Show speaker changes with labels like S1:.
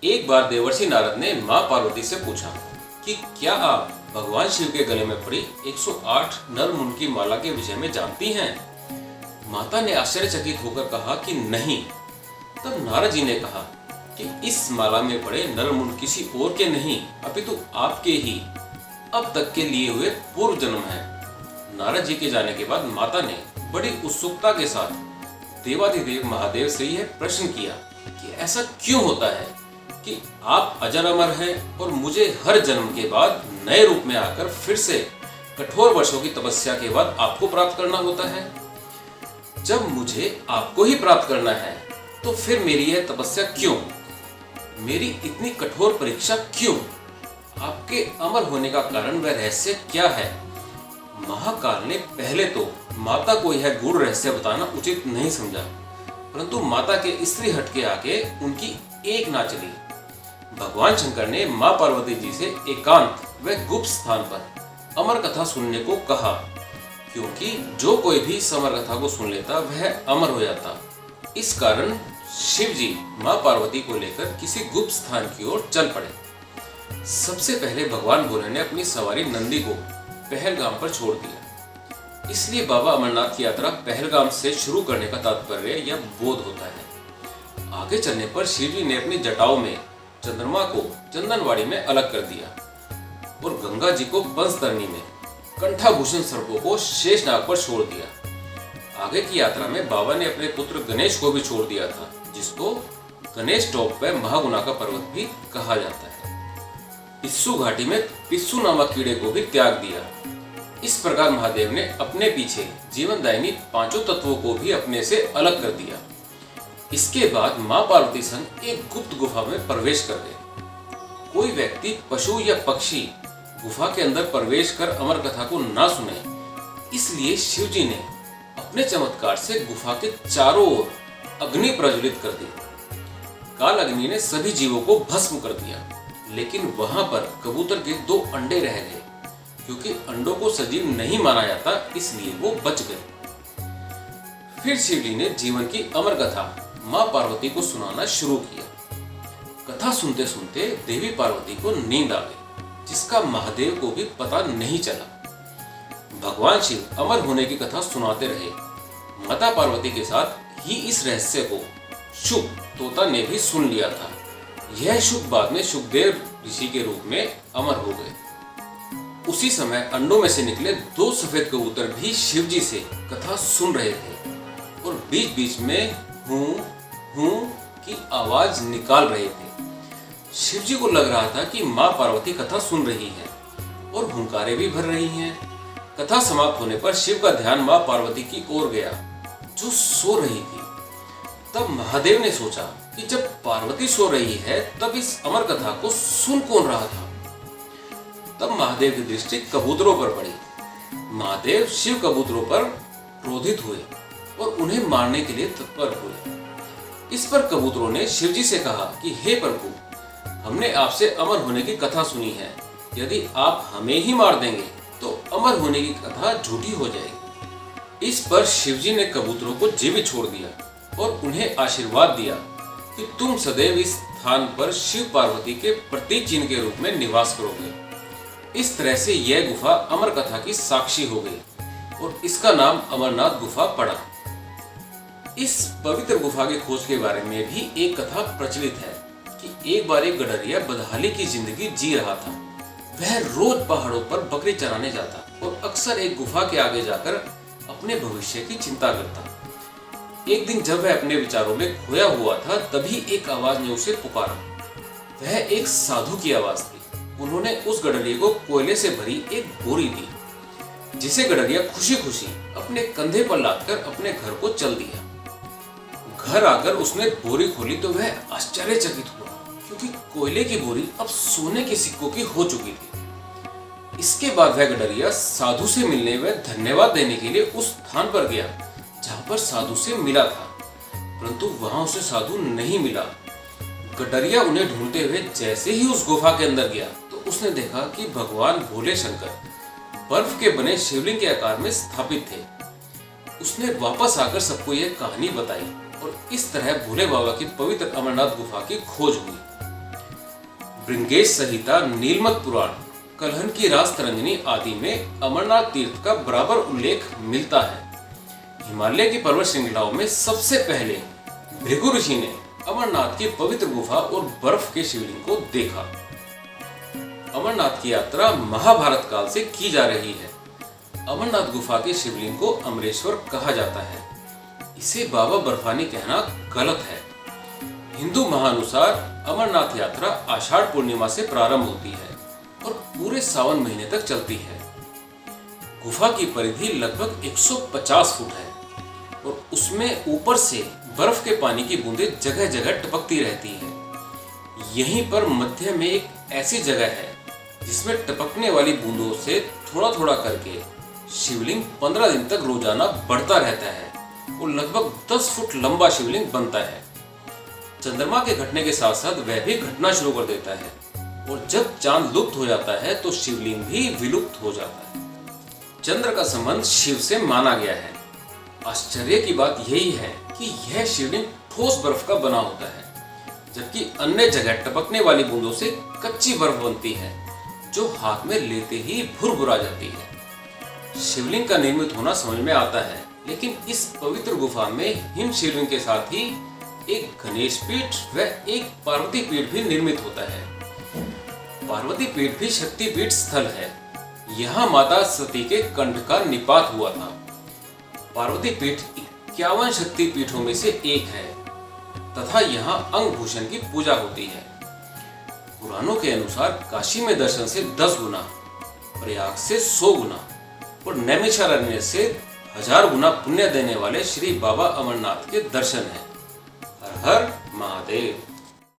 S1: एक बार देवर्षि नारद ने माँ पार्वती से पूछा कि क्या आप भगवान शिव के गले में पड़ी 108 नर मुंड की माला के विषय में जानती हैं? माता ने आश्चर्यचकित होकर कहा कि नहीं। तब नारद जी ने कहा कि इस माला में पड़े नर मुंड किसी और के नहीं अपितु आपके ही अब तक के लिए हुए पूर्व जन्म है। नारद जी के जाने के बाद माता ने बड़ी उत्सुकता के साथ देवाधिदेव महादेव से यह प्रश्न किया कि ऐसा क्यों होता है कि आप अजर अमर हैं और मुझे हर जन्म के बाद नए रूप में आकर फिर से कठोर वर्षों की तपस्या के बाद आपको प्राप्त करना होता है। जब मुझे आपको ही प्राप्त करना है तो फिर मेरी यह तपस्या क्यों, मेरी इतनी कठोर परीक्षा क्यों? आपके अमर होने का कारण वह रहस्य क्या है? महाकाल ने पहले तो माता को यह गूढ़ रहस्य बताना उचित नहीं समझा, परंतु माता के स्त्री हट के आगे उनकी एक ना चली। भगवान शंकर ने माँ पार्वती जी से एकांत व गुप्त स्थान पर अमर कथा सुनने को कहा, क्योंकि जो कोई भी इस अमर कथा को सुन लेता वह अमर हो जाता। इस कारण शिव जी माँ पार्वती को लेकर किसी गुप्त स्थान की ओर चल पड़े। सबसे पहले भगवान भोले ने अपनी सवारी नंदी को पहलगाम पर छोड़ दिया। इसलिए बाबा अमरनाथ की यात्रा पहलगाम से शुरू करने का तात्पर्य यह बोध होता है। आगे चलने पर शिव जी ने अपनी जटाओं में चंद्रमा को चंदनवाड़ी में अलग कर दिया और गंगा जी को बंसतरणी में, कंठाभूषण सर्पों को शेषनाग पर छोड़ दिया। आगे की यात्रा में बाबा ने अपने पुत्र गणेश को भी छोड़ दिया था, जिसको गणेश टॉप व महागुना का पर्वत भी कहा जाता है। पिस्सू घाटी में पिस्सू नामक कीड़े को भी त्याग दिया। इस प्रकार महादेव ने अपने पीछे जीवनदायिनी पांचों तत्वों को भी अपने से अलग कर दिया। इसके बाद मां पार्वती संग एक गुप्त गुफा में प्रवेश कर गए। कोई व्यक्ति, पशु या पक्षी गुफा के अंदर प्रवेश कर अमर कथा को ना सुने, इसलिए शिव जी ने अपने चमत्कार से गुफा के चारों ओर अग्नि प्रज्वलित कर दी। काल अग्नि ने सभी जीवों को भस्म कर दिया, लेकिन वहां पर कबूतर के 2 अंडे रह गए। क्योंकि अंडों को सजीव नहीं माना जाता, इसलिए वो बच गए। फिर शिव जी ने जीवन की अमर कथा मां पार्वती को सुनाना शुरू किया। कथा सुनते सुनते देवी पार्वती को नींद आ गई, जिसका महादेव को भी पता नहीं चला। भगवान शिव अमर होने की कथा सुनाते रहे। माता पार्वती के साथ ही इस रहस्य को शुक तोता ने भी सुन लिया था। यह शुक बाद में शुकदेव ऋषि के रूप में अमर हो गए। उसी समय अंडों में से निकले 2 सफेद कबूतर भी शिव जी से कथा सुन रहे थे और बीच बीच में हूं हूं की आवाज निकाल रहे थे। शिव जी को लग रहा था कि मां पार्वती कथा सुन रही है और हुंकारे भी भर रही हैं। कथा समाप्त होने पर शिव का ध्यान मां पार्वती की ओर गया, जो सो रही थी। तब महादेव ने सोचा कि जब पार्वती सो रही है तब इस अमर कथा को सुन कौन रहा था। तब महादेव की दृष्टि कबूतरों पर पड़ी। महादेव शिव कबूतरों पर क्रोधित हुए और उन्हें मारने के लिए तत्पर हुए। इस पर कबूतरों ने शिव जी से कहा कि हे प्रभु, हमने आपसे अमर होने की कथा सुनी है। यदि आप हमें ही मार देंगे तो अमर होने की कथा झूठी हो जाएगी। इस पर शिव जी ने कबूतरों को जीवित छोड़ दिया और उन्हें आशीर्वाद दिया कि तुम सदैव इस स्थान पर शिव पार्वती के प्रतीक चिन्ह के रूप में निवास करोगे। इस तरह से यह गुफा अमर कथा की साक्षी हो गई और इसका नाम अमरनाथ गुफा पड़ा। इस पवित्र गुफा की खोज के बारे में भी एक कथा प्रचलित है कि एक बार एक गडरिया बदहाली की जिंदगी जी रहा था। वह रोज पहाड़ों पर बकरी चराने जाता और अक्सर एक गुफा के आगे जाकर अपने भविष्य की चिंता करता। एक दिन जब वह अपने विचारों में खोया हुआ था, तभी एक आवाज ने उसे पुकारा। वह एक साधु की आवाज थी। उन्होंने उस गडरिया को कोयले से भरी एक बोरी दी, जिसे गडरिया खुशी खुशी अपने कंधे पर लादकर अपने घर को चल दिया। घर आकर उसने बोरी खोली तो वह आश्चर्यचकित हुआ, क्योंकि कोयले की बोरी अब सोने के सिक्कों की हो चुकी थी। इसके बाद वह गडरिया साधु से मिलने व धन्यवाद देने के लिए उस स्थान पर गया जहां पर साधु से मिला था, परंतु वहां उसे साधु नहीं मिला। गडरिया उन्हें ढूंढते हुए जैसे ही उस गुफा के अंदर गया तो उसने देखा कि भगवान भोले शंकर बर्फ के बने शिवलिंग के आकार में स्थापित थे। उसने वापस आकर सबको यह कहानी बताई और इस तरह भोले बाबा की पवित्र अमरनाथ गुफा की खोज हुई। भृंगेश संहिता, नीलमत पुराण, कलहन की रास तरंगिणी आदि में अमरनाथ तीर्थ का बराबर उल्लेख मिलता है। हिमालय की पर्वत श्रृंखलाओं में सबसे पहले भृगु ऋषि ने अमरनाथ की पवित्र गुफा और बर्फ के शिवलिंग को देखा। अमरनाथ की यात्रा महाभारत काल से की जा रही है। अमरनाथ गुफा के शिवलिंग को अमरेश्वर कहा जाता है। इसे बाबा बर्फानी कहना गलत है। हिंदू महानुसार अमरनाथ यात्रा आषाढ़ पूर्णिमा से प्रारंभ होती है और पूरे सावन महीने तक चलती है। गुफा की परिधि लगभग 150 फुट है और उसमें ऊपर से बर्फ के पानी की बूंदें जगह जगह टपकती रहती है। यहीं पर मध्य में एक ऐसी जगह है जिसमें टपकने वाली बूंदों से थोड़ा थोड़ा करके शिवलिंग 15 दिन तक रोजाना बढ़ता रहता है और लगभग 10 फुट लंबा शिवलिंग बनता है। चंद्रमा के घटने के साथ साथ वह भी घटना शुरू कर देता है और जब चांद लुप्त हो जाता है तो शिवलिंग भी विलुप्त हो जाता है। चंद्र का संबंध शिव से माना गया है। आश्चर्य की बात यही है कि यह शिवलिंग ठोस बर्फ का बना होता है, जबकि अन्य जगह टपकने वाली बूंदों से कच्ची बर्फ बनती है जो हाथ में लेते ही भुरभुरा जाती है। शिवलिंग का निर्मित होना समझ में आता है, लेकिन इस पवित्र गुफा में हिम शिवलिंग के साथ ही एक गणेश पीठ व एक पार्वती पीठ भी निर्मित होता है। पार्वती पीठ भी शक्ति पीठ स्थल है। यहाँ माता सती के कंठ का निपात हुआ था। पार्वती पीठ 51 शक्ति पीठों में से एक है तथा यहाँ अंग भूषण की पूजा होती है। पुराणों के अनुसार काशी में दर्शन से 10 गुना, प्रयाग से 100 गुना और नैमिषारण्य से 1000 गुना पुण्य देने वाले श्री बाबा अमरनाथ के दर्शन हैं। हर हर महादेव।